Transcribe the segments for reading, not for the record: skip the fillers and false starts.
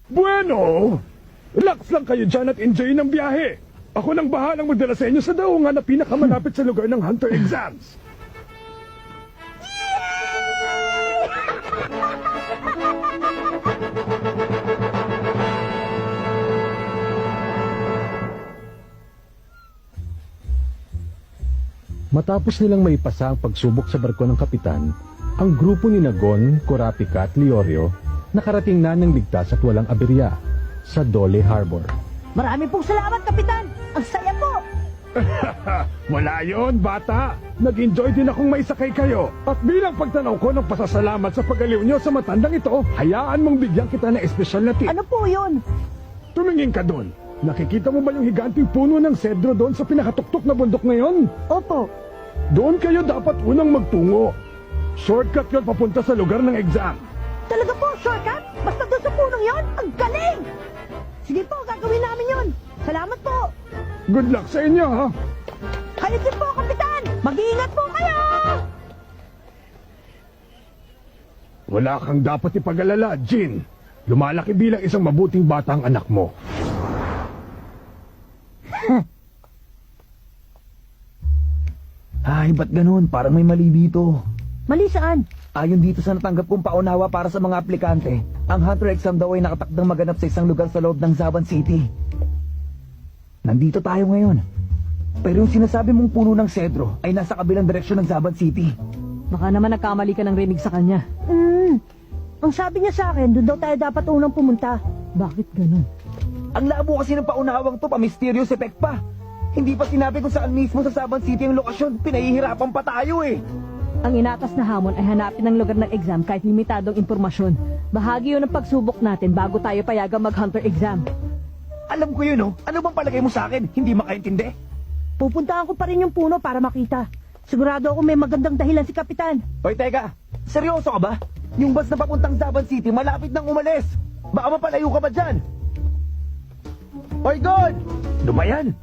Bueno, relax lang kayo dyan at enjoy ng biyahe. Ako nang bahalang magdala sa inyo sa daungan na pinakamalapit sa lugar ng Hunter Exams. Matapos nilang maipasa ang pagsubok sa barko ng kapitan, ang grupo ni Nagon, Kurapika at Leorio nakarating na ng ligtas at walang aberya sa Dole Harbor. Marami pong salamat, Kapitan! Ang saya po! Wala yon, bata. Nag-enjoy din akong maisakay kayo. At bilang pagtanaw ko ng pasasalamat sa pag-aliw nyo sa matandang ito, hayaan mong bigyan kita ng espesyal na tip. Ano po yun? Tumingin ka doon. Nakikita mo ba yung higanting puno ng sedro doon sa pinakatuktok na bundok ngayon? Opo. Doon kayo dapat unang magtungo. Shortcut yun papunta sa lugar ng exam. Talaga po, shortcut? Basta doon sa punong yon? Ang galing! Sige po, gagawin namin yon. Salamat po. Good luck sa inyo, ha? Kayo din po, Kapitan! Mag-iingat po kayo! Wala kang dapat ipag-alala, Jin. Lumalaki bilang isang mabuting bata ang anak mo. Ay, ba't ganun? Parang may mali dito. Mali saan? Ayon dito sa natanggap kong paunawa para sa mga aplikante, ang Hunter exam daw ay nakatakdang maganap sa isang lugar sa loob ng Zaban City. Nandito tayo ngayon. Pero yung sinasabi mong puno ng sedro ay nasa kabilang direksyon ng Zaban City. Baka naman nagkamali ka ng rinig sa kanya. Ang sabi niya sa akin, doon daw tayo dapat unang pumunta. Bakit ganun? Ang labo kasi ng paunawang to, pa-mysterious effect pa. Hindi pa sinabi kung saan mismo sa Zaban City ang lokasyon. Pinahihirapan pa tayo eh. Ang inatas na hamon ay hanapin ang lugar ng exam kahit limitadong impormasyon. Bahagi yun ng pagsubok natin bago tayo payagang mag-Hunter exam. Alam ko yun, oh. Ano bang palagay mo sa akin? Hindi makaintindi? Pupuntahan ko pa rin yung puno para makita. Sigurado ako may magandang dahilan si Kapitan. Hoy, teka. Seryoso ka ba? Yung bus na papuntang Zaban City malapit nang umalis. Baka mapalayo ka ba dyan? Hoy, God! Ano ba yan?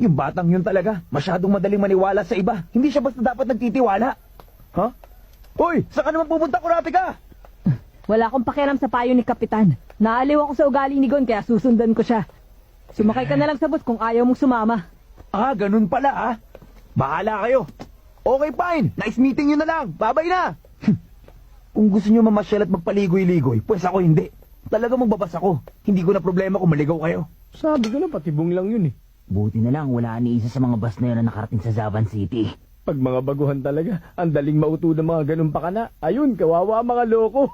Yung batang yun talaga, masyadong madaling maniwala sa iba. Hindi siya basta dapat nagtitiwala. Ha? Hoy, saan ka naman pupunta, Kurapika? Wala akong pakialam sa payo ni Kapitan. Naaliw ako sa ugali ni Gon kaya susundan ko siya. Sumakay ka na lang sa bus kung ayaw mong sumama. Ah, ganun pala ah. Bahala kayo. Okay, fine. Nice meeting nyo na lang. Babay na. Kung gusto nyo mamasyal at magpaligoy-ligoy, pues ako hindi. Talaga magbabas ako. Hindi ko na problema kung maligaw kayo. Sabi ko na, patibong lang yun eh. Buti na lang wala ni isa sa mga bus na yun na nakarating sa Zaban City. Pag mga baguhan talaga, ang daling mauto ng mga ganun pakana. Ayun, kawawa mga loko.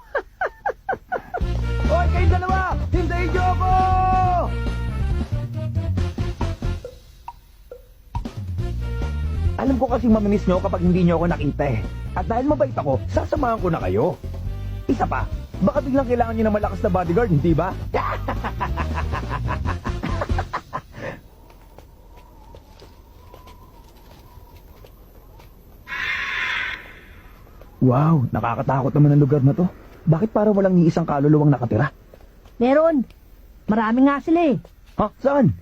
Hoy, kayong dalawa! Hintayin nyo ako! Alam ko kasing mamimiss nyo kapag hindi nyo ako nakita eh. At dahil mabait ako, sasamahan ko na kayo. Isa pa, baka biglang kailangan nyo ng malakas na bodyguard, hindi ba? Wow, nakakatakot naman ang lugar na to. Bakit parang walang ni isang kaluluwang nakatira? Meron. Marami nga sila eh. Ha? Saan?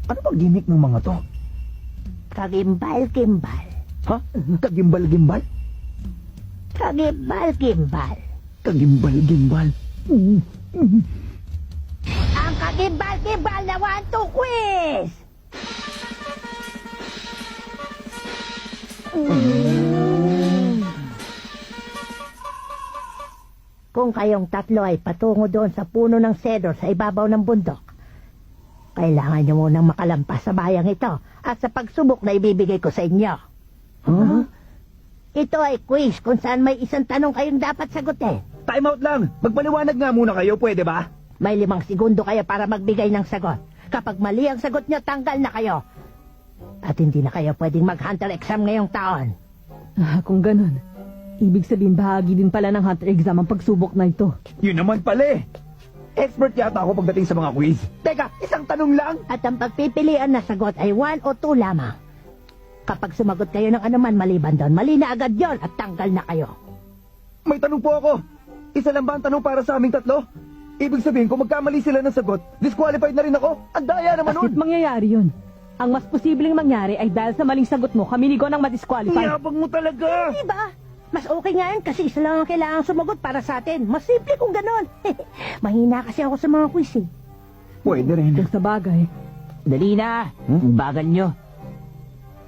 Ano ba gimmick ng mga to? Kagimbal-gimbal. Ha? Kagimbal-gimbal? Kagimbal-gimbal. Kagimbal-gimbal? Ang kagimbal-gimbal na 1-2 quiz! Kung kayong tatlo ay patungo doon sa puno ng cedro sa ibabaw ng bundok, kailangan nyo munang makalampas sa bayang ito at sa pagsubok na ibibigay ko sa inyo. Huh? Ito ay quiz kung saan may isang tanong kayong dapat sagutin. Time out lang. Magpaliwanag nga muna kayo, pwede ba? May 5 segundo kayo para magbigay ng sagot. Kapag mali ang sagot nyo, tanggal na kayo. At hindi na kayo pwedeng mag-Hunter exam ngayong taon. Kung ganun, ibig sabihin bahagi din pala ng Hunter exam ang pagsubok na ito. Yun naman pala eh. Expert yata ako pagdating sa mga quiz. Teka, isang tanong lang. At ang pagpipilian na sagot ay 1 o 2 lamang. Kapag sumagot kayo ng anuman maliban doon, mali na agad yon at tanggal na kayo. May tanong po ako. Isa lang ba ang tanong para sa aming tatlo? Ibig sabihin, kung magkamali sila ng sagot, disqualified na rin ako. Ang daya naman Bakit nun. mangyayari yun? Ang mas posibleng mangyari ay dahil sa maling sagot mo, kami ni Gon ang madisqualify. Yabang mo talaga. Diba? Mas okay nga yan kasi isa lang ang kailangang sumagot para sa atin. Mas simple kung ganon. Mahina kasi ako sa mga quiz eh. Pwede rin. Kung sa bagay, Dali na! Ang bagal nyo.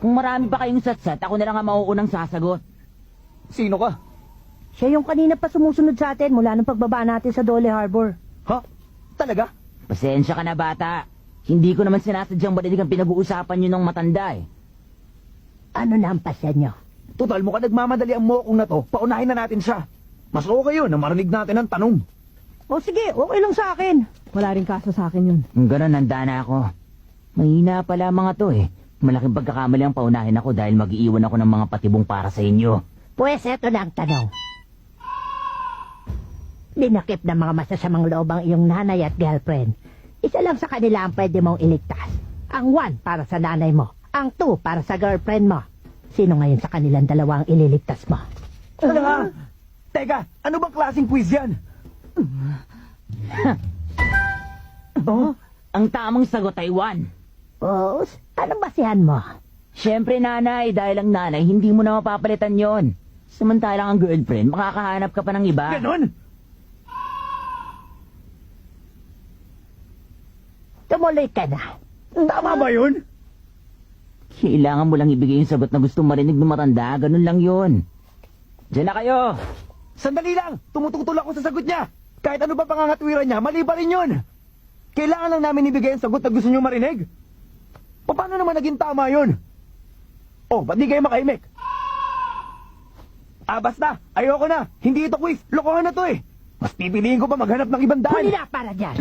Kung marami pa kayong satsat, ako na lang ang mauunang sasagot. Sino ka? Siya yung kanina pa sumusunod sa atin mula nung pagbaba natin sa Dole Harbor. Ha? Talaga? Pasensya ka na, bata. Hindi ko naman sinasadyang marinig ang pinag-uusapan nyo ng matanda eh. Ano na ang pasya nyo? Total, mukhang nagmamadali ang mokong na to. Paunahin na natin siya. Mas okay yun na marinig natin ang tanong. O sige, okay lang sa akin. wala rin kaso sa akin yun. Kung gano'n, handa na ako. Mahina pala mga to eh. Malaking pagkakamali ang paunahin ako dahil mag-iiwan ako ng mga patibong para sa inyo. Pues eto na ang tanong. Dinakip ng mga masasamang loob ang iyong nanay at girlfriend. Isa lang sa kanila ang pwede mong iligtas. Ang 1 para sa nanay mo. Ang 2 para sa girlfriend mo. Sino ngayon sa kanilang dalawa ang ililigtas mo? Ano nga? Teka, ano bang klaseng quiz yan? Oh, ang tamang sagot ay 1. Boss, anong basihan mo? Siyempre nanay, dahil ang nanay, hindi mo na mapapalitan yon. Samantalang ang girlfriend, makakahanap ka pa ng iba. Ganon? Tumuloy ka na. Tama ba yun? Kailangan mo lang ibigay yung sagot na gusto marinig ng matanda, ganun lang yun. Diyan na kayo! Sandali lang! Tumututol ako sa sagot niya! Kahit ano ba pangangatwiran niya, mali pa rin yun! Kailangan lang namin ibigay ang sagot na gusto niyo marinig. Paano naman naging tama yun? Oh, ba't di kayo makahimik? Basta! Ayoko na! Hindi ito quiz! Lokohan na to eh! Mas pipiliin ko pa maghanap ng ibang Huli daan! na para dyan.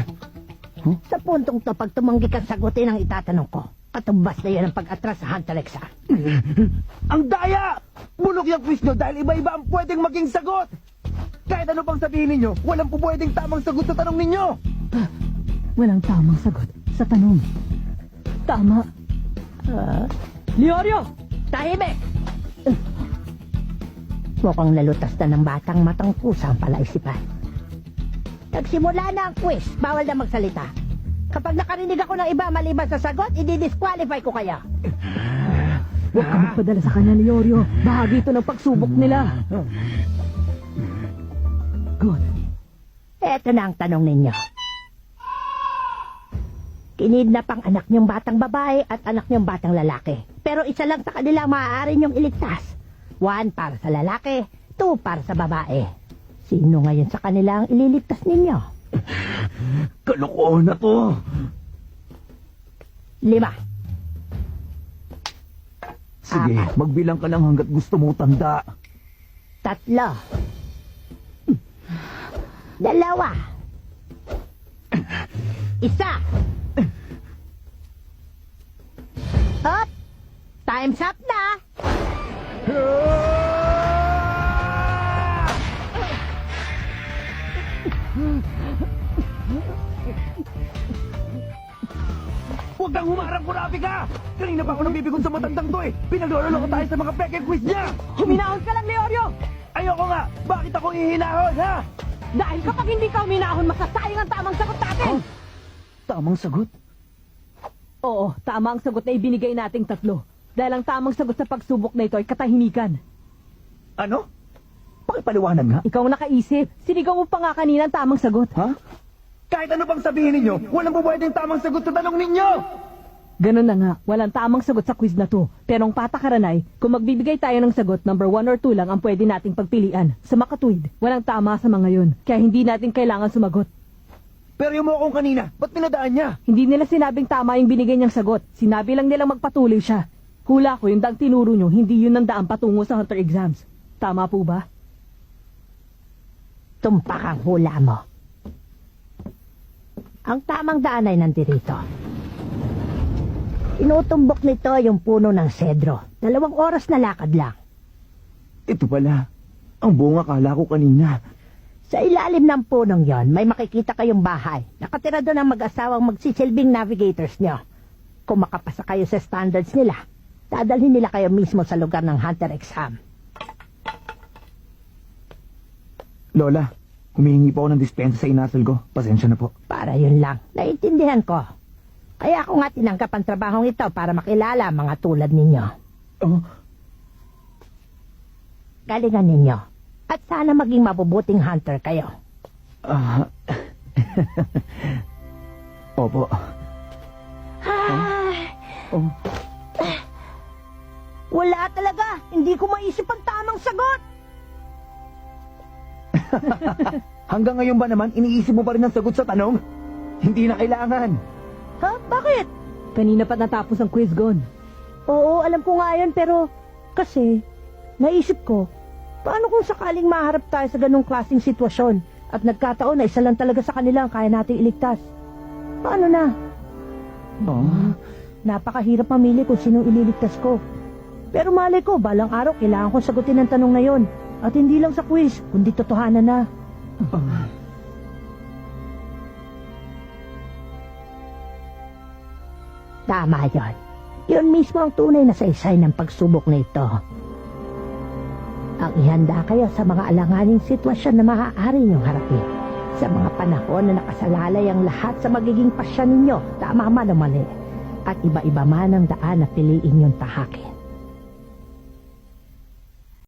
Sa puntong to, pag tumanggi kang sagutin ang itatanong ko, katumbas na yan ang pag-atras sa Hunter Exam. Ang daya! Bulok yung quiz nyo dahil iba-iba ang pwedeng maging sagot! Kahit ano pang sabihin ninyo, walang po pwedeng tamang sagot sa tanong ninyo! Walang tamang sagot sa tanong. Tama. Leorio! Tahimik! Mukhang nalutas na ng batang matang pusa ang palaisipan. Nagsimula na ang quiz, bawal na magsalita. Kapag nakarinig ako ng iba maliban sa sagot, i-disqualify ko kaya. Huwag ka magpadala sa kanya, Leorio. Bahagi ito ng pagsubok nila. Good. Eto na ang tanong ninyo. Kinidnap ang anak niyong batang babae at anak niyong batang lalaki. Pero isa lang sa kanila maaari niyong iligtas. 1 para sa lalaki, 2 para sa babae. Sino ngayon sa kanila ang ililigtas ninyo? Kalokohan na to! 5. Sige, magbilang ka lang hanggat gusto mo tanda. 3. 2. 1. Up! Time's up na! Huwag kang humarang, kurabi ka! Kanina pa ako nabibigon sa matandang to eh! Pinagloloko tayo sa mga peke quiz niya! Huminahon ka lang, Leorio! Ayoko nga! Bakit ako ihinahon, ha? Dahil kapag hindi ka huminahon, masasayang ang tamang sagot natin! Tamang sagot? Oo, tama ang sagot na ibinigay nating 3. Dahil ang tamang sagot sa pagsubok na ito ay katahimikan. Ano? Pakipaliwanag nga. Ikaw ang nakaisip. Sinigaw mo pa nga kanina ang tamang sagot. Ha? Kahit ano pang sabihin ninyo, walang po pwedeng tamang sagot sa tanong ninyo! Ganun na nga, walang tamang sagot sa quiz na to. Pero ang patakaran ay, kung magbibigay tayo ng sagot, number 1 or 2 lang ang pwede nating pagpilian. Sa makatuwid, walang tama sa mga yun. Kaya hindi natin kailangan sumagot. Pero yung mo akong kanina, ba't pinadaan niya? Hindi nila sinabing tama yung binigay niyang sagot. Sinabi lang nilang magpatuloy siya. Hula ko, yung daang tinuro nyo, hindi yun ang daan patungo sa Hunter exams. Tama po ba? Tumpak ang hula mo. Ang tamang daan ay nandirito. Inutumbok nito yung puno ng sedro. 2 oras na lakad lang. Ito pala, ang bunga kala ko kanina. Sa ilalim ng punong yon, may makikita kayong bahay. Nakatira doon ang mag-asawang magsisilbing navigators nyo. Kung makapasa kayo sa standards nila, dadalhin nila kayo mismo sa lugar ng Hunter exam. Lola, Humihingi po ako ng dispensa sa inasal ko. Pasensya na po. Para yun lang. Naiintindihan ko. Kaya ako nga tinanggap ang trabahong ito para makilala ang mga tulad ninyo. Oh, Galingan ninyo. At sana maging mabubuting hunter kayo. Opo. Oh. Wala talaga. Hindi ko maisip ang tamang sagot. Hanggang ngayon ba naman, iniisip mo pa rin ang sagot sa tanong? Hindi na kailangan. Ha? Bakit? Kanina pa natapos ang quiz, Gon. Oo, alam ko nga yun, pero kasi naisip ko, paano kung sakaling maharap tayo sa ganong klaseng sitwasyon at nagkataon na isa lang talaga sa kanila ang kaya nating iligtas? Paano na? Oh. Napakahirap mamili kung sinong ililigtas ko. Pero malay ko, balang araw kailangan kong sagutin ang tanong na yon. At hindi lang sa quiz, kundi totohanan na. Tama yon. Yun mismo ang tunay na saysay ng pagsubok na ito. Ang ihanda kayo sa mga alanganing sitwasyon na maaari niyong harapin. Sa mga panahon na nakasalalay ang lahat sa magiging pasya ninyo, tama man o mali. At iba-iba man ang daan na piliin niyong tahakin.